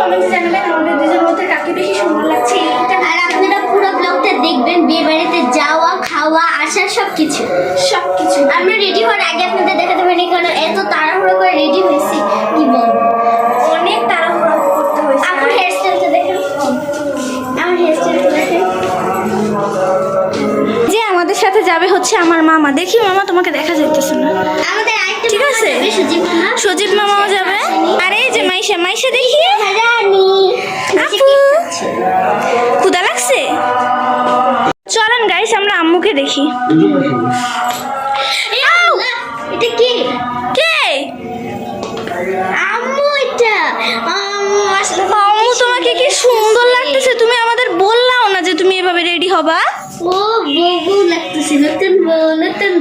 কমেন্টে জানাবেন আমাদের দুজনের মধ্যে কাকে বেশি সুন্দর লাগছে। আর আপনারা পুরো ব্লগটা দেখবেন, বিয়ে বাড়িতে যাওয়া, খাওয়া, আসা সবকিছু। আমরা রেডি হওয়ার আগে আপনাদের দেখাতে পারিনি, কারণ এত তাড়াহুড়ো করে রেডি হয়েছি কি বলবো, অনেক তাড়াহুড়ো করতে হয়েছে। আমার হেয়ারস্টাইলটা দেখেন, আমার হেয়ারস্টাইলটা দেখেন। যে আমাদের সাথে যাবে হচ্ছে আমার মামা। দেখি মামা, তোমাকে দেখা যাইতেছে না। আমাদের আরেকটা ঠিক আছে, সজীব মামাও যাবে। আর এই যে মাইশা দেখি। রানী আপু, ক্ষুধা লাগছে? চলেন গাইস আমরা আম্মুকে দেখি। এটা কি? কে? আম্মু। এটা আম্মু, তোমাকে কি সুন্দর লাগতেছে। তুমি আমাদের বললাও না যে তুমি এভাবে রেডি হবা। ও বউ লাগতেছে, নতুন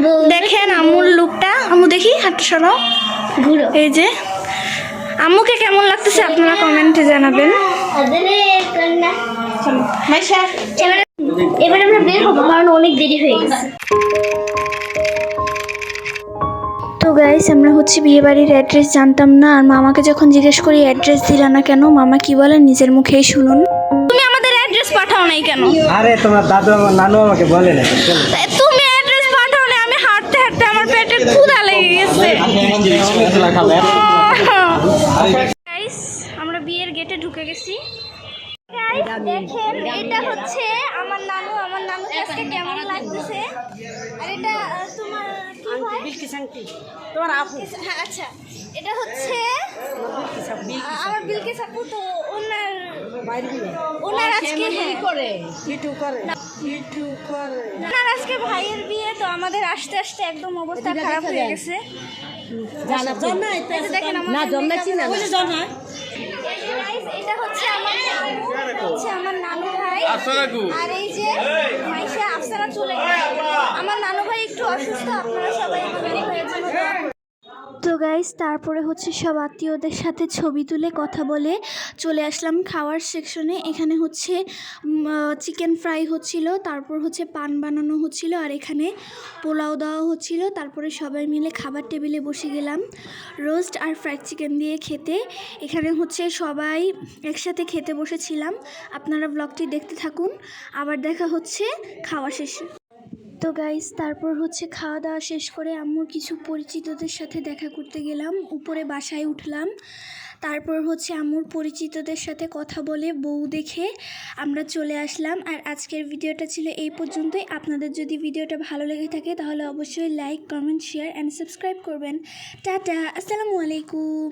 বউ। দেখেন আম্মুর লুকটা। আম্মু দেখি, হাতটা সরাও। ঘুরো। এই যে আম্মুকে কেমন লাগতেছে আপনারা কমেন্টে জানাবেন। এবার আমরা বের হবো, কারণ অনেক দেরি হয়ে গেছে। তো গাইস, আমরা হচ্ছে বিয়েবাড়ির অ্যাড্রেস জানতাম না। আর মামাকে যখন জিজ্ঞেস করি অ্যাড্রেস দিলা না কেন, মামা কি বলে নিজের মুখেই শুনুন। তুমি আমাদের অ্যাড্রেস পাঠাও নাই কেন? আরে তোমার দাদু আমার নানু আমাকে বলে না। তুমি অ্যাড্রেস পাঠাও না, আমি হাঁটতে হাঁটতে আমার পেটে ক্ষুধা লেগে গেছে। গাইস, আমরা বিয়ের গেটে ঢুকে গেছি। গাইস দেখেন, এটা হচ্ছে আমার নানু। আমার নানু আজকে কেমন লাগতেছে। আর এটা তোমার কি হয়? বিলকিস আংটি তোমার আপু। হ্যাঁ, আচ্ছা, এটা হচ্ছে আমার বিলকিস আপু। তো ওনার আজকে করে ইউটিউব করে ওনার আজকে ভাইয়ের বিয়ে। তো আমাদের আসতে আসতে একদম অবস্থা খারাপ হয়ে গেছে। জানা জন্না এই যে দেখেন না জন্নাছি না জন্না। এটা হচ্ছে আমার নানু, হচ্ছে আমার নানু ভাই। আর এই যে মাইশা আফসানা চলে গেছে। আমার নানু ভাই একটু অসুস্থ, আপনারা সবাই আমাদের হয়ে যাবেন। তো গাইস, তারপরে হচ্ছে সব আত্মীয়দের সাথে ছবি তুলে কথা বলে চলে আসলাম খাওয়ার সেকশনে। এখানে হচ্ছে চিকেন ফ্রাই হচ্ছিল, তারপর হচ্ছে পান বানানো হচ্ছিল, আর এখানে পোলাও দেওয়া হচ্ছিল। তারপরে সবাই মিলে খাবার টেবিলে বসে গেলাম রোস্ট আর ফ্রাইড চিকেন দিয়ে খেতে। এখানে হচ্ছে সবাই একসাথে খেতে বসেছিলাম। আপনারা ব্লগটি দেখতে থাকুন, আবার দেখা হচ্ছে খাওয়া শেষে। তো গাইস, তারপর হচ্ছে খাওয়া দাওয়া শেষ করে আম্মুর কিছু পরিচিতদের সাথে দেখা করতে গেলাম। উপরে বাসায় উঠলাম। তারপর হচ্ছে আম্মুর পরিচিতদের সাথে কথা বলে বউ দেখে আমরা চলে আসলাম। আর আজকের ভিডিওটা ছিল এই পর্যন্তই। আপনাদের যদি ভিডিওটা ভালো লেগে থাকে তাহলে অবশ্যই like, comment, share and subscribe করবেন। টাটা, আসসালামু আলাইকুম।